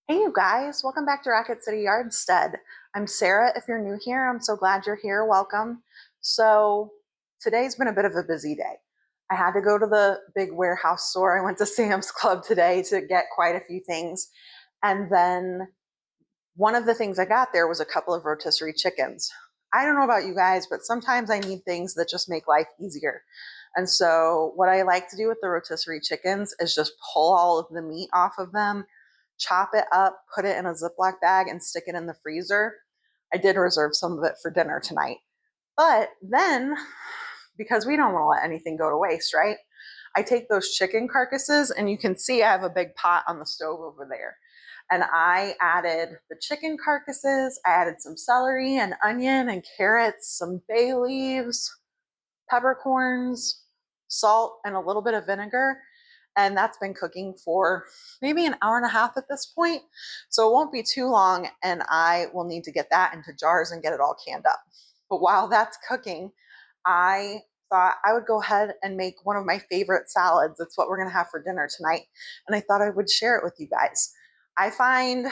Hey, you guys, welcome back to Rocket City Yardstead. I'm Sarah. If you're new here, I'm so glad you're here. Welcome. So, today's been a bit of a busy day. I had to go to the big warehouse store. I went to Sam's Club today to get quite a few things. And then one of the things I got there was a couple of rotisserie chickens. I don't know about you guys, but sometimes I need things that just make life easier. And so, what I like to do with the rotisserie chickens is just pull all of the meat off of them, chop it up, put it in a Ziploc bag, and stick it in the freezer. I did reserve some of it for dinner tonight. But then, because we don't want to let anything go to waste, right? I take those chicken carcasses, and you can see I have a big pot on the stove over there. And I added the chicken carcasses, I added some celery and onion and carrots, some bay leaves, peppercorns, salt, and a little bit of vinegar. And that's been cooking for maybe an hour and a half at this point. So it won't be too long, and I will need to get that into jars and get it all canned up. But while that's cooking, I thought I would go ahead and make one of my favorite salads. It's what we're going to have for dinner tonight. And I thought I would share it with you guys. I find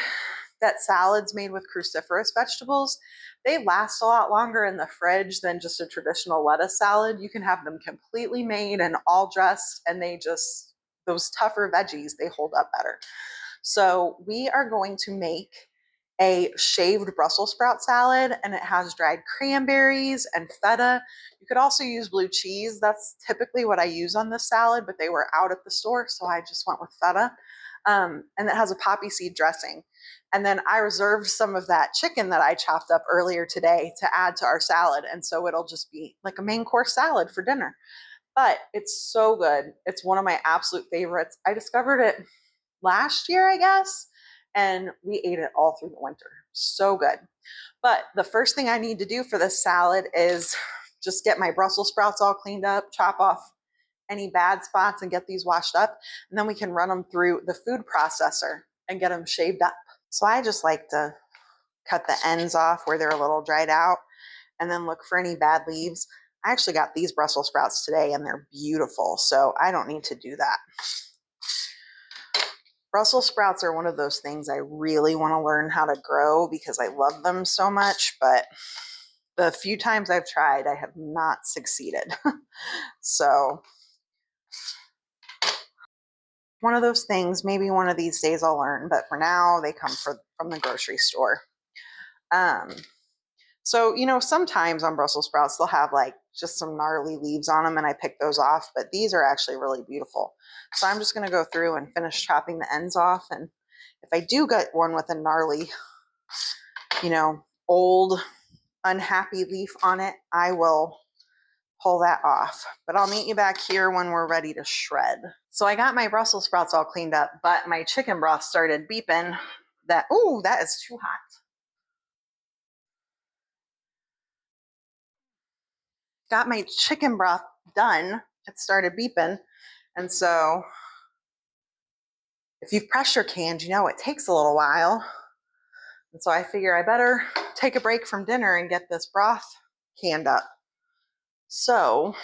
that salads made with cruciferous vegetables, they last a lot longer in the fridge than just a traditional lettuce salad. You can have them completely made and all dressed, and those tougher veggies, they hold up better. So we are going to make a shaved Brussels sprout salad, and it has dried cranberries and feta. You could also use blue cheese. That's typically what I use on this salad, but they were out at the store, so I just went with feta. And it has a poppy seed dressing. And then I reserved some of that chicken that I chopped up earlier today to add to our salad. And so it'll just be like a main course salad for dinner. But it's so good. It's one of my absolute favorites. I discovered it last year, I guess, and we ate it all through the winter. So good. But the first thing I need to do for this salad is just get my Brussels sprouts all cleaned up, chop off any bad spots and get these washed up. And then we can run them through the food processor and get them shaved up. So I just like to cut the ends off where they're a little dried out and then look for any bad leaves. I actually got these Brussels sprouts today and they're beautiful, so I don't need to do that. Brussels sprouts are one of those things I really want to learn how to grow because I love them so much, but the few times I've tried, I have not succeeded. So one of those things, maybe one of these days I'll learn, but for now they come from the grocery store. So, sometimes on Brussels sprouts, they'll have like just some gnarly leaves on them and I pick those off, but these are actually really beautiful. So I'm just going to go through and finish chopping the ends off. And if I do get one with a gnarly, old, unhappy leaf on it, I will pull that off. But I'll meet you back here when we're ready to shred. So I got my Brussels sprouts all cleaned up, but my chicken broth started beeping that is too hot. Got my chicken broth done. It started beeping. And so if you've pressure canned, it takes a little while. And so I figure I better take a break from dinner and get this broth canned up. So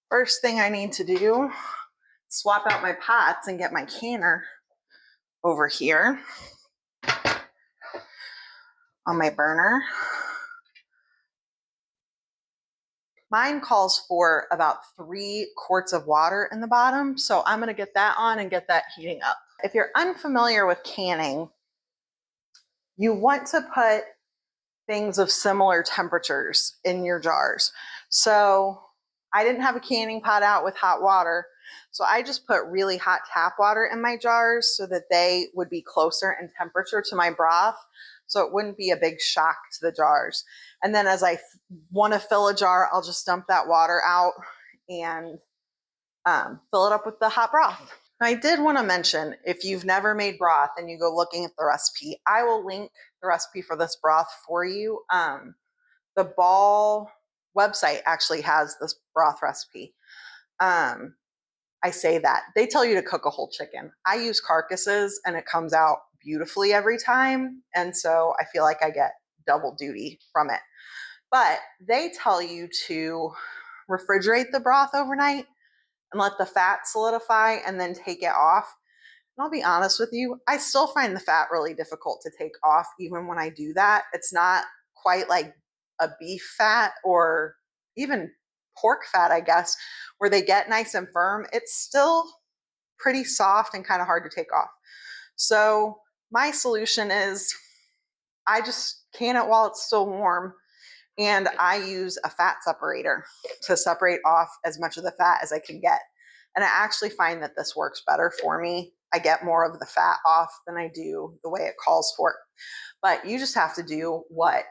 first thing I need to do, swap out my pots and get my canner over here on my burner. Mine calls for about 3 quarts of water in the bottom, so I'm going to get that on and get that heating up. If you're unfamiliar with canning, you want to put things of similar temperatures in your jars. So I didn't have a canning pot out with hot water, so I just put really hot tap water in my jars so that they would be closer in temperature to my broth, so it wouldn't be a big shock to the jars. And then as I want to fill a jar, I'll just dump that water out and fill it up with the hot broth. I did want to mention, if you've never made broth and you go looking at the recipe, I will link the recipe for this broth for you. The Ball website actually has this broth recipe. I say that. They tell you to cook a whole chicken. I use carcasses and it comes out beautifully every time. And so I feel like I get double duty from it. But they tell you to refrigerate the broth overnight and let the fat solidify and then take it off. And I'll be honest with you, I still find the fat really difficult to take off even when I do that. It's not quite like a beef fat or even pork fat, I guess, where they get nice and firm. It's still pretty soft and kind of hard to take off. So my solution is I just can it while it's still warm, and I use a fat separator to separate off as much of the fat as I can get. And I actually find that this works better for me. I get more of the fat off than I do the way it calls for. But you just have to do what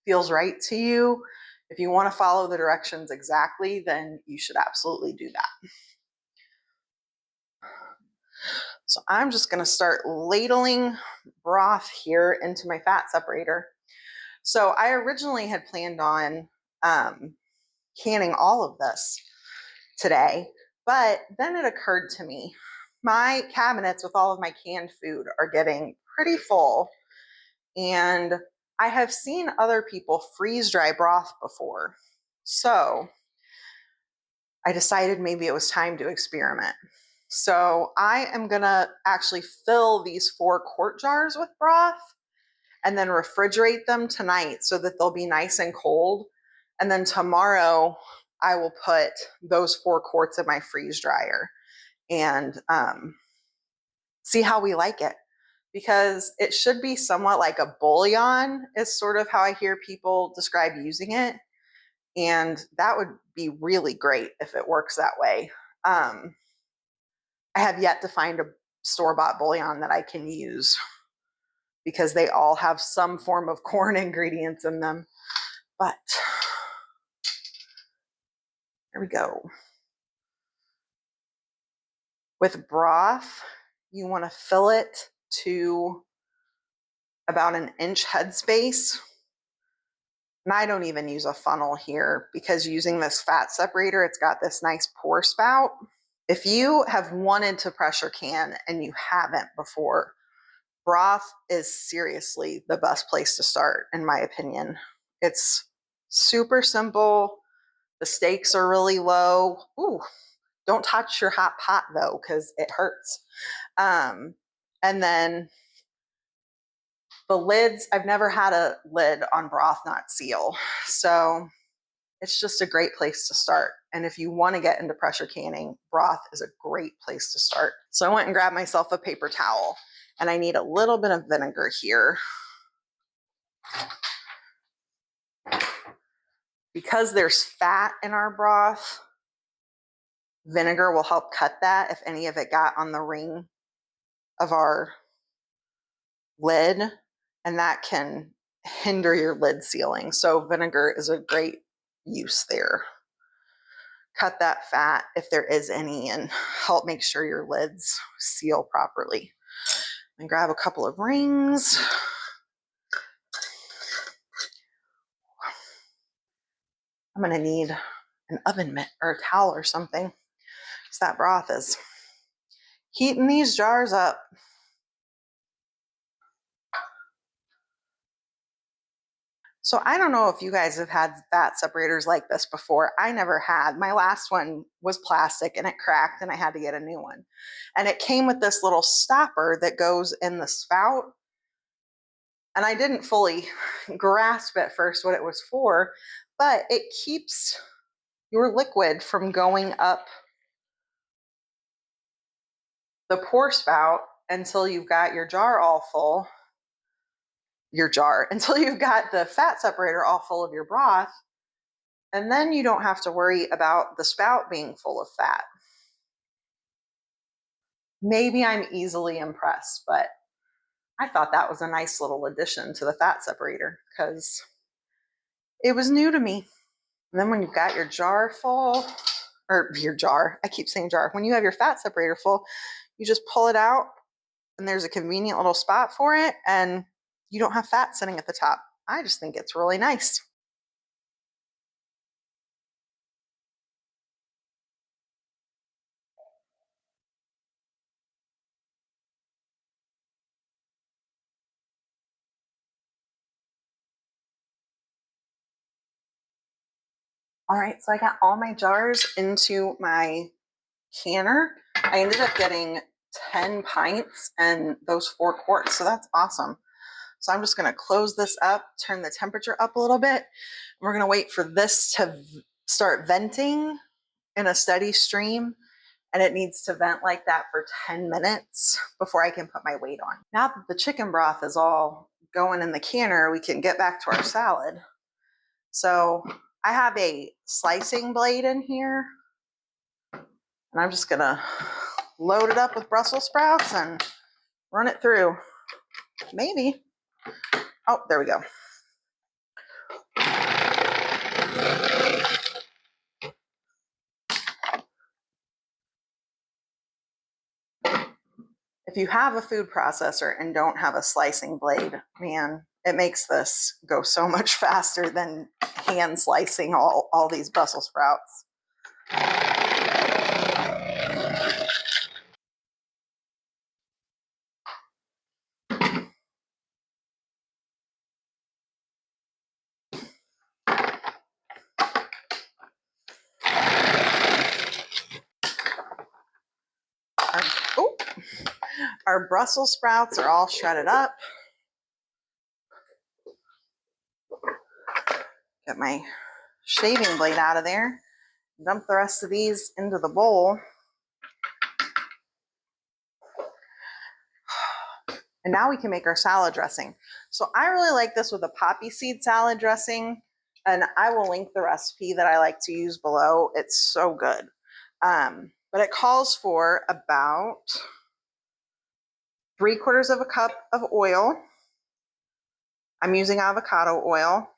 feels right to you. If you want to follow the directions exactly, then you should absolutely do that. So I'm just going to start ladling broth here into my fat separator. So I originally had planned on canning all of this today, but then it occurred to me, my cabinets with all of my canned food are getting pretty full, and I have seen other people freeze dry broth before. So I decided maybe it was time to experiment. So I am gonna actually fill these 4 quart jars with broth and then refrigerate them tonight so that they'll be nice and cold. And then tomorrow I will put those 4 quarts in my freeze dryer and see how we like it. Because it should be somewhat like a bouillon is sort of how I hear people describe using it. And that would be really great if it works that way. I have yet to find a store-bought bouillon that I can use because they all have some form of corn ingredients in them. But here we go. With broth, you want to fill it to about an inch headspace. And I don't even use a funnel here because using this fat separator, it's got this nice pour spout. If you have wanted to pressure can and you haven't before, broth is seriously the best place to start, in my opinion. It's super simple. The stakes are really low. Ooh, don't touch your hot pot though, because it hurts. And then the lids, I've never had a lid on broth not seal. So it's just a great place to start. And if you want to get into pressure canning, broth is a great place to start. So I went and grabbed myself a paper towel, and I need a little bit of vinegar here. Because there's fat in our broth, vinegar will help cut that if any of it got on the ring of our lid, and that can hinder your lid sealing. So vinegar is a great use there. Cut that fat if there is any and help make sure your lids seal properly. And grab a couple of rings. I'm gonna need an oven mitt or a towel or something, because that broth is heating these jars up. So I don't know if you guys have had fat separators like this before. I never had. My last one was plastic and it cracked and I had to get a new one. And it came with this little stopper that goes in the spout. And I didn't fully grasp at first what it was for, but it keeps your liquid from going up the pour spout until you've got your jar all full. Until you've got the fat separator all full of your broth. And then you don't have to worry about the spout being full of fat. Maybe I'm easily impressed, but I thought that was a nice little addition to the fat separator because it was new to me. And then when you've got your jar full, or your jar, I keep saying jar, when you have your fat separator full, you just pull it out and there's a convenient little spot for it and you don't have fat sitting at the top. I just think it's really nice. All right, so I got all my jars into my canner. I ended up getting 10 pints and those 4 quarts. So that's awesome. So I'm just going to close this up, turn the temperature up a little bit. We're going to wait for this to start venting in a steady stream. And it needs to vent like that for 10 minutes before I can put my weight on. Now that the chicken broth is all going in the canner, we can get back to our salad. So I have a slicing blade in here, and I'm just gonna load it up with Brussels sprouts and run it through. Maybe. Oh, there we go. If you have a food processor and don't have a slicing blade, man, it makes this go so much faster than hand slicing all these Brussels sprouts. Our Brussels sprouts are all shredded up. Get my shaving blade out of there. Dump the rest of these into the bowl. And now we can make our salad dressing. So I really like this with a poppy seed salad dressing, and I will link the recipe that I like to use below. It's so good. But it calls for about 3/4 of a cup of oil. I'm using avocado oil.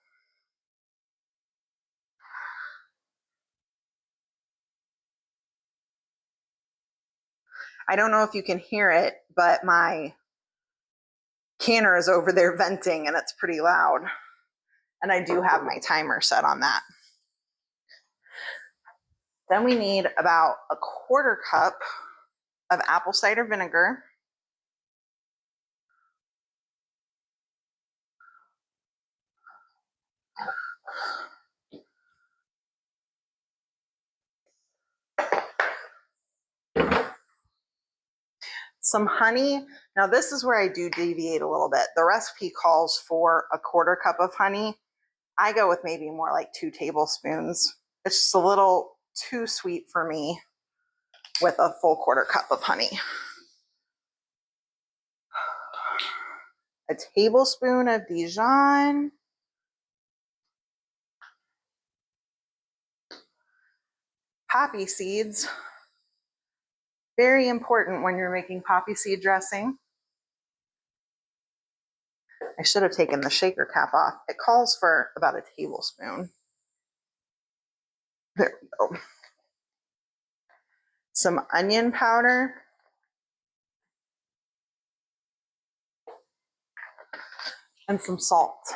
I don't know if you can hear it, but my canner is over there venting and it's pretty loud. And I do have my timer set on that. Then we need about 1/4 cup of apple cider vinegar. Some honey. Now this is where I do deviate a little bit. The recipe calls for 1/4 cup of honey. I go with maybe more like 2 tablespoons. It's just a little too sweet for me with a full 1/4 cup of honey. A tablespoon of Dijon. Poppy seeds. Very important when you're making poppy seed dressing. I should have taken the shaker cap off. It calls for about a tablespoon. There we go. Some onion powder. And some salt.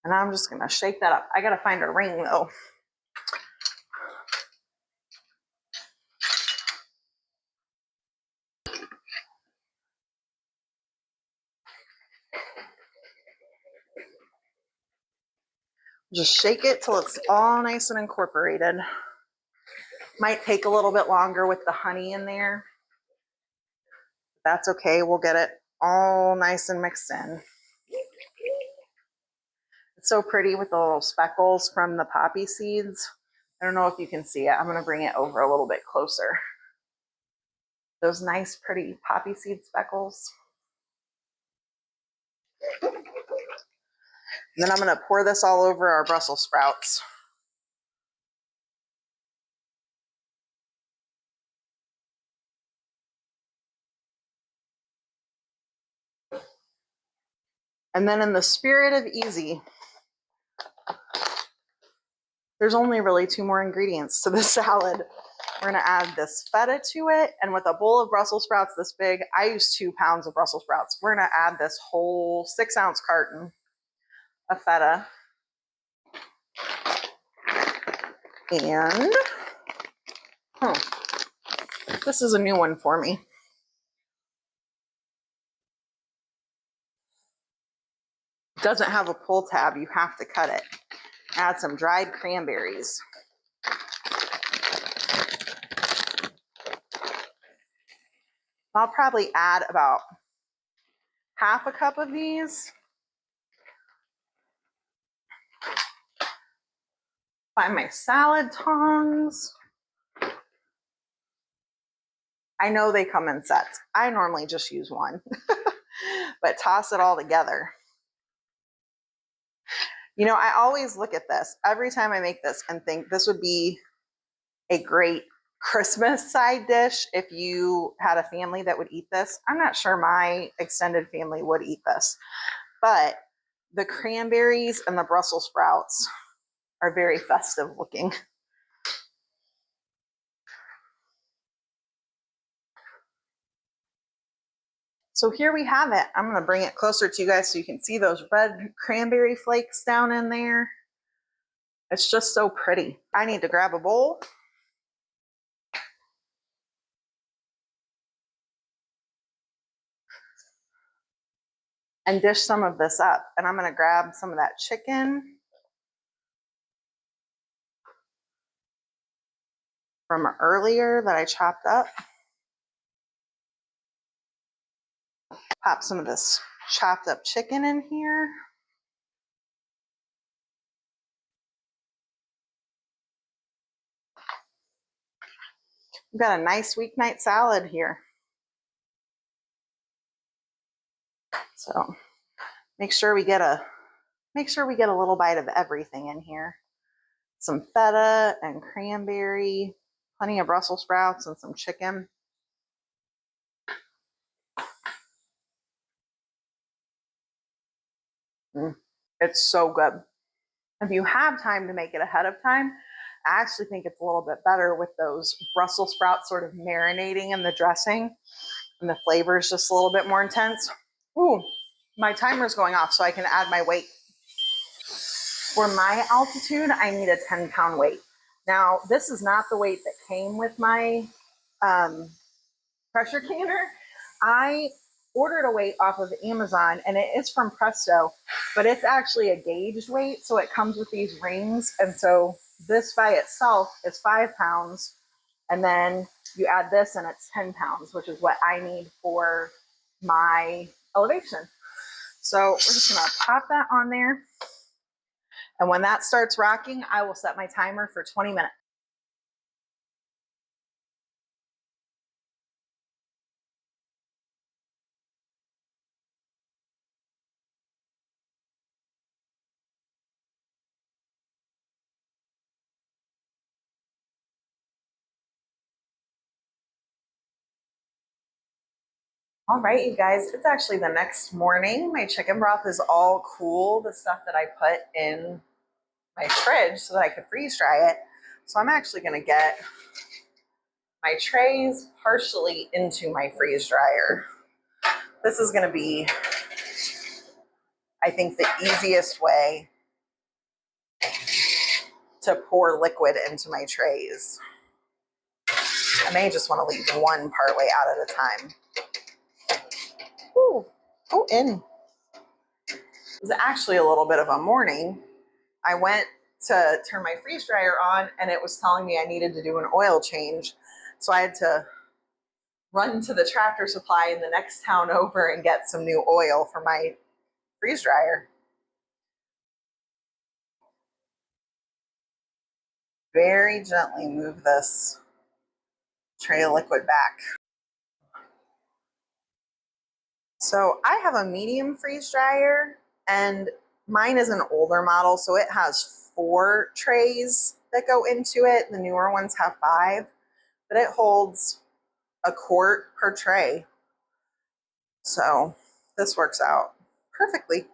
And I'm just gonna shake that up. I gotta find a ring though. Just shake it till it's all nice and incorporated. Might take a little bit longer with the honey in there. That's okay, we'll get it all nice and mixed in. It's so pretty with the little speckles from the poppy seeds. I don't know if you can see it. I'm gonna bring it over a little bit closer. Those nice, pretty poppy seed speckles. And then I'm gonna pour this all over our Brussels sprouts. And then in the spirit of easy, there's only really 2 more ingredients to the salad. We're gonna add this feta to it, and with a bowl of Brussels sprouts this big, I use 2 pounds of Brussels sprouts. We're gonna add this whole 6-ounce carton of feta. And, this is a new one for me. It doesn't have a pull tab, you have to cut it. Add some dried cranberries. I'll probably add about half a cup of these. Find my salad tongs. I know they come in sets. I normally just use one, but toss it all together. You know, I always look at this every time I make this and think this would be a great Christmas side dish if you had a family that would eat this. I'm not sure my extended family would eat this, but the cranberries and the Brussels sprouts are very festive looking. So here we have it. I'm going to bring it closer to you guys so you can see those red cranberry flakes down in there. It's just so pretty. I need to grab a bowl. And dish some of this up. And I'm going to grab some of that chicken from earlier that I chopped up. Pop some of this chopped up chicken in here. We've got a nice weeknight salad here. So make sure we get a little bite of everything in here. Some feta and cranberry, plenty of Brussels sprouts and some chicken. It's so good. If you have time to make it ahead of time, I actually think it's a little bit better with those Brussels sprouts sort of marinating in the dressing and the flavor is just a little bit more intense. Ooh, my timer's going off so I can add my weight. For my altitude, I need a 10-pound weight. Now, this is not the weight that came with my pressure canner. I ordered a weight off of Amazon and it is from Presto, but it's actually a gauged weight. So it comes with these rings. And so this by itself is 5 pounds. And then you add this and it's 10 pounds, which is what I need for my elevation. So we're just gonna pop that on there. And when that starts rocking, I will set my timer for 20 minutes. All right, you guys, it's actually the next morning. My chicken broth is all cool, the stuff that I put in my fridge so that I could freeze dry it. So I'm actually gonna get my trays partially into my freeze dryer. This is gonna be, I think, the easiest way to pour liquid into my trays. I may just wanna leave one part way out at a time. Ooh, go in. It was actually a little bit of a morning. I went to turn my freeze dryer on and it was telling me I needed to do an oil change. So I had to run to the Tractor Supply in the next town over and get some new oil for my freeze dryer. Very gently move this tray of liquid back. So I have a medium freeze dryer and mine is an older model, so it has 4 trays that go into it. The newer ones have 5, but it holds a quart per tray. So this works out perfectly.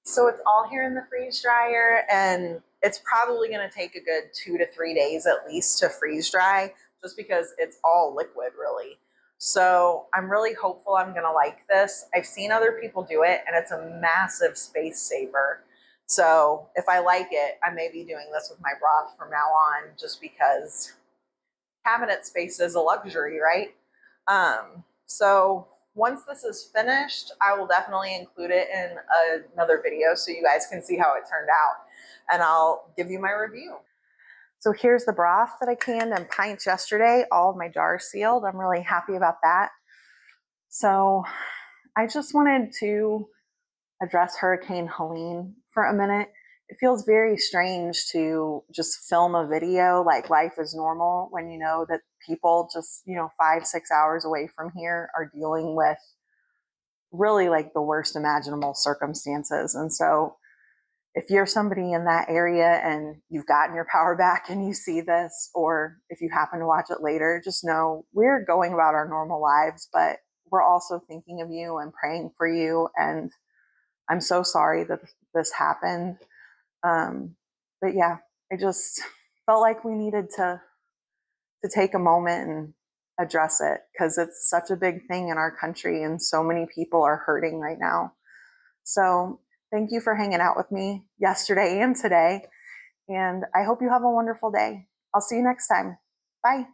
So it's all here in the freeze dryer and it's probably going to take a good 2 to 3 days at least to freeze dry just because it's all liquid really. So I'm really hopeful I'm going to like this. I've seen other people do it and it's a massive space saver. So if I like it, I may be doing this with my broth from now on just because cabinet space is a luxury, right? So once this is finished, I will definitely include it in another video so you guys can see how it turned out, and I'll give you my review. So here's the broth that I canned in pints yesterday. All of my jars sealed. I'm really happy about that. So I just wanted to address Hurricane Helene for a minute. It feels very strange to just film a video like life is normal when you know that people just, 5, 6 hours away from here are dealing with really like the worst imaginable circumstances. And so if you're somebody in that area and you've gotten your power back and you see this, or if you happen to watch it later, just know we're going about our normal lives, but we're also thinking of you and praying for you. And I'm so sorry that this happened. But yeah, I just felt like we needed to take a moment and address it because it's such a big thing in our country and so many people are hurting right now. So thank you for hanging out with me yesterday and today. And I hope you have a wonderful day. I'll see you next time. Bye.